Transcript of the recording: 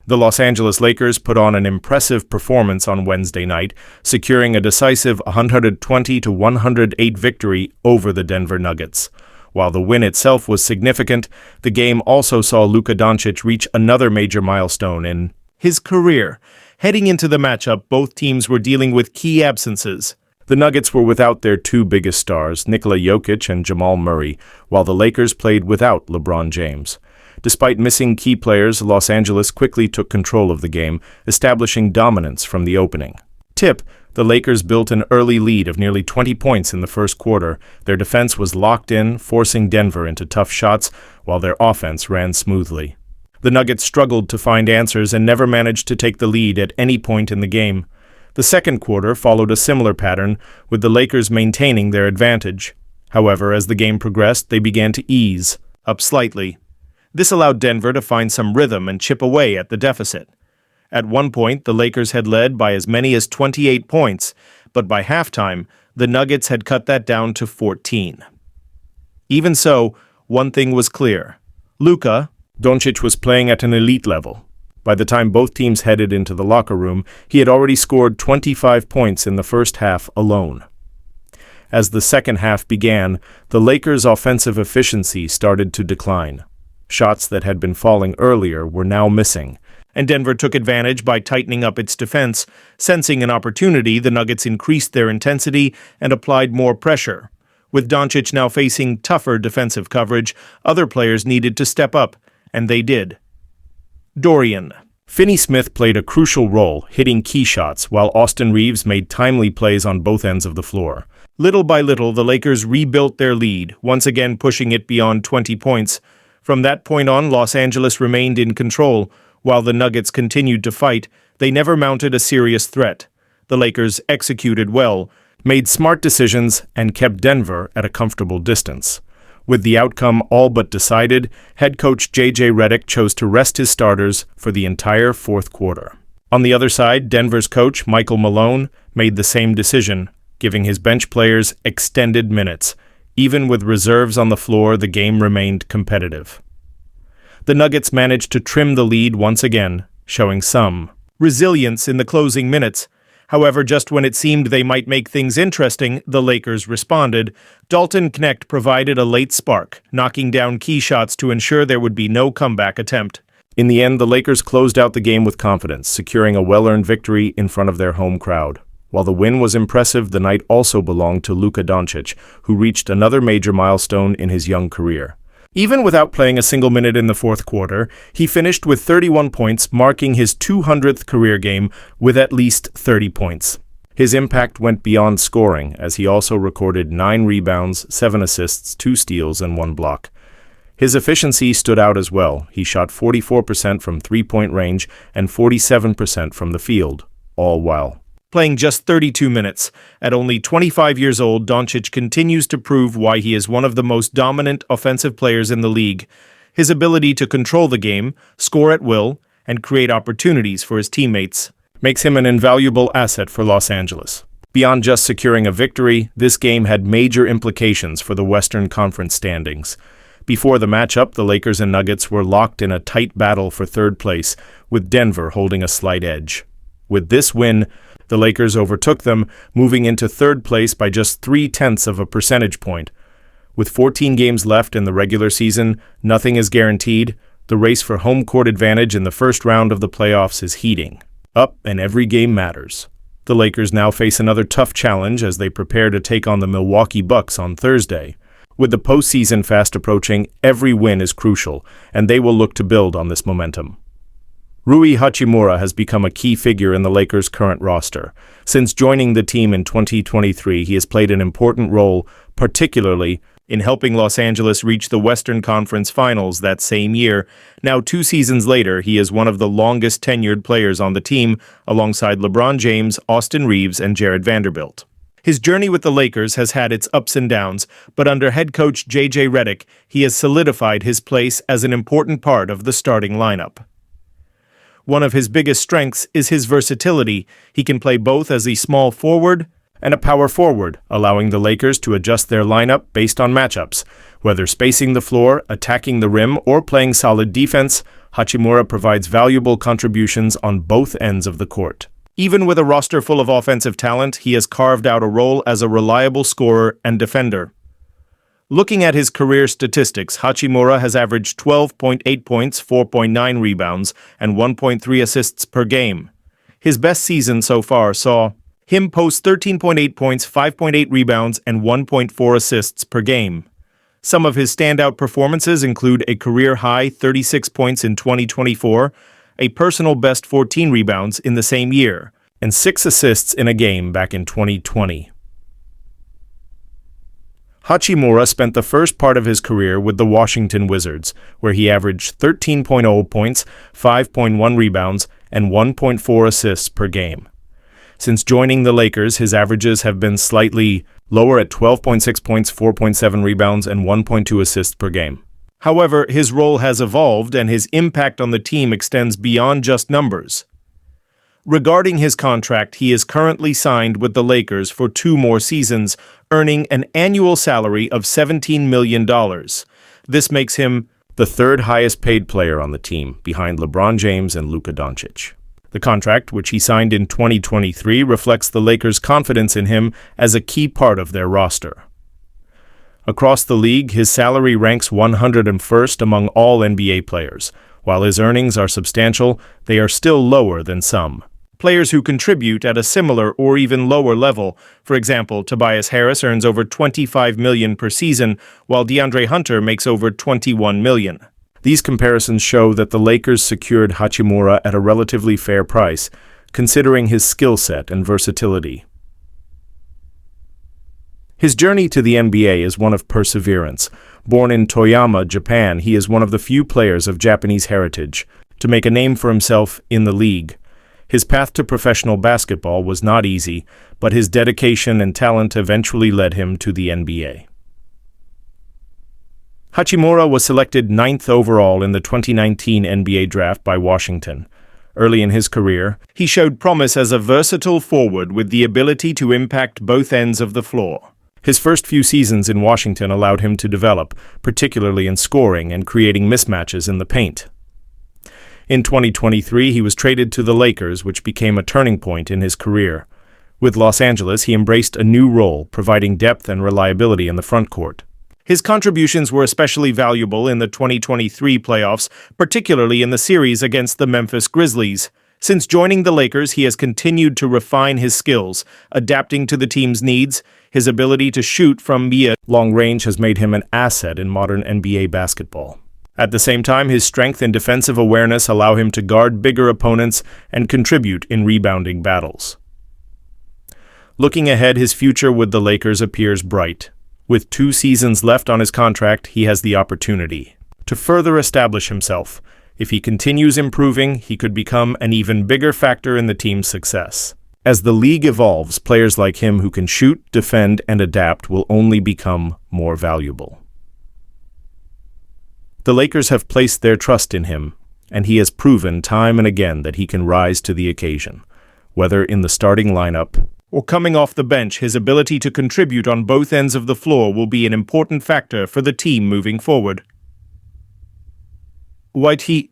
The Los Angeles Lakers put on an impressive performance on Wednesday night, securing a decisive 120-108 victory over the Denver Nuggets. While the win itself was significant, the game also saw Luka Doncic reach another major milestone in his career. Heading into the matchup, both teams were dealing with key absences. The Nuggets were without their two biggest stars, Nikola Jokic and Jamal Murray, while the Lakers played without LeBron James. Despite missing key players, Los Angeles quickly took control of the game, establishing dominance from the opening. Tip: the Lakers built an early lead of nearly 20 points in the first quarter. Their defense was locked in, forcing Denver into tough shots, while their offense ran smoothly. The Nuggets struggled to find answers and never managed to take the lead at any point in the game. The second quarter followed a similar pattern, with the Lakers maintaining their advantage. However, as the game progressed, they began to ease up slightly. This allowed Denver to find some rhythm and chip away at the deficit. At one point, the Lakers had led by as many as 28 points, but by halftime, the Nuggets had cut that down to 14. Even so, one thing was clear. Luka Doncic was playing at an elite level. By the time both teams headed into the locker room, he had already scored 25 points in the first half alone. As the second half began, the Lakers' offensive efficiency started to decline. Shots that had been falling earlier were now missing, and Denver took advantage by tightening up its defense. Sensing an opportunity, the Nuggets increased their intensity and applied more pressure. With Doncic now facing tougher defensive coverage, other players needed to step up, and they did. Dorian Finney-Smith played a crucial role, hitting key shots, while Austin Reaves made timely plays on both ends of the floor. Little by little, the Lakers rebuilt their lead, once again pushing it beyond 20 points. From that point on, Los Angeles remained in control. While the Nuggets continued to fight, they never mounted a serious threat. The Lakers executed well, made smart decisions, and kept Denver at a comfortable distance. With the outcome all but decided, head coach J.J. Redick chose to rest his starters for the entire fourth quarter. On the other side, Denver's coach, Michael Malone, made the same decision, giving his bench players extended minutes. Even with reserves on the floor, the game remained competitive. The Nuggets managed to trim the lead once again, showing some resilience in the closing minutes. However, just when it seemed they might make things interesting, the Lakers responded. Dalton Knecht provided a late spark, knocking down key shots to ensure there would be no comeback attempt. In the end, the Lakers closed out the game with confidence, securing a well-earned victory in front of their home crowd. While the win was impressive, the night also belonged to Luka Doncic, who reached another major milestone in his young career. Even without playing a single minute in the fourth quarter, he finished with 31 points, marking his 200th career game with at least 30 points. His impact went beyond scoring, as he also recorded 9 rebounds, 7 assists, 2 steals, and 1 block. His efficiency stood out as well. He shot 44% from three-point range and 47% from the field, all while playing just 32 minutes. At only 25 years old, Doncic continues to prove why he is one of the most dominant offensive players in the league. His ability to control the game, score at will, and create opportunities for his teammates makes him an invaluable asset for Los Angeles. Beyond just securing a victory, this game had major implications for the Western Conference standings. Before the matchup, the Lakers and Nuggets were locked in a tight battle for third place, with Denver holding a slight edge. With this win, the Lakers overtook them, moving into third place by just 0.3 of a percentage point. With 14 games left in the regular season, nothing is guaranteed. The race for home court advantage in the first round of the playoffs is heating up, and every game matters. The Lakers now face another tough challenge as they prepare to take on the Milwaukee Bucks on Thursday. With the postseason fast approaching, every win is crucial, and they will look to build on this momentum. Rui Hachimura has become a key figure in the Lakers' current roster. Since joining the team in 2023, he has played an important role, particularly in helping Los Angeles reach the Western Conference Finals that same year. Now, 2 seasons later, he is one of the longest-tenured players on the team, alongside LeBron James, Austin Reaves, and Jared Vanderbilt. His journey with the Lakers has had its ups and downs, but under head coach J.J. Redick, he has solidified his place as an important part of the starting lineup. One of his biggest strengths is his versatility. He can play both as a small forward and a power forward, allowing the Lakers to adjust their lineup based on matchups. Whether spacing the floor, attacking the rim, or playing solid defense, Hachimura provides valuable contributions on both ends of the court. Even with a roster full of offensive talent, he has carved out a role as a reliable scorer and defender. Looking at his career statistics, Hachimura has averaged 12.8 points, 4.9 rebounds, and 1.3 assists per game. His best season so far saw him post 13.8 points, 5.8 rebounds, and 1.4 assists per game. Some of his standout performances include a career-high 36 points in 2024, a personal best 14 rebounds in the same year, and 6 assists in a game back in 2020. Hachimura spent the first part of his career with the Washington Wizards, where he averaged 13.0 points, 5.1 rebounds, and 1.4 assists per game. Since joining the Lakers, his averages have been slightly lower at 12.6 points, 4.7 rebounds, and 1.2 assists per game. However, his role has evolved and his impact on the team extends beyond just numbers. Regarding his contract, he is currently signed with the Lakers for 2 more seasons, earning an annual salary of $17 million. This makes him the 3rd highest paid player on the team, behind LeBron James and Luka Doncic. The contract, which he signed in 2023, reflects the Lakers' confidence in him as a key part of their roster. Across the league, his salary ranks 101st among all NBA players. While his earnings are substantial, they are still lower than some players who contribute at a similar or even lower level. For example, Tobias Harris earns over $25 million per season, while DeAndre Hunter makes over $21 million. These comparisons show that the Lakers secured Hachimura at a relatively fair price, considering his skill set and versatility. His journey to the NBA is one of perseverance. Born in Toyama, Japan, he is one of the few players of Japanese heritage to make a name for himself in the league. His path to professional basketball was not easy, but his dedication and talent eventually led him to the NBA. Hachimura was selected 9th overall in the 2019 NBA draft by Washington. Early in his career, he showed promise as a versatile forward with the ability to impact both ends of the floor. His first few seasons in Washington allowed him to develop, particularly in scoring and creating mismatches in the paint. In 2023, he was traded to the Lakers, which became a turning point in his career. With Los Angeles, he embraced a new role, providing depth and reliability in the front court. His contributions were especially valuable in the 2023 playoffs, particularly in the series against the Memphis Grizzlies. Since joining the Lakers, he has continued to refine his skills, adapting to the team's needs. His ability to shoot from long range has made him an asset in modern NBA basketball. At the same time, his strength and defensive awareness allow him to guard bigger opponents and contribute in rebounding battles. Looking ahead, his future with the Lakers appears bright. With 2 seasons left on his contract, he has the opportunity to further establish himself. If he continues improving, he could become an even bigger factor in the team's success. As the league evolves, players like him who can shoot, defend, and adapt will only become more valuable. The Lakers have placed their trust in him, and he has proven time and again that he can rise to the occasion. Whether in the starting lineup or coming off the bench, his ability to contribute on both ends of the floor will be an important factor for the team moving forward. White Heat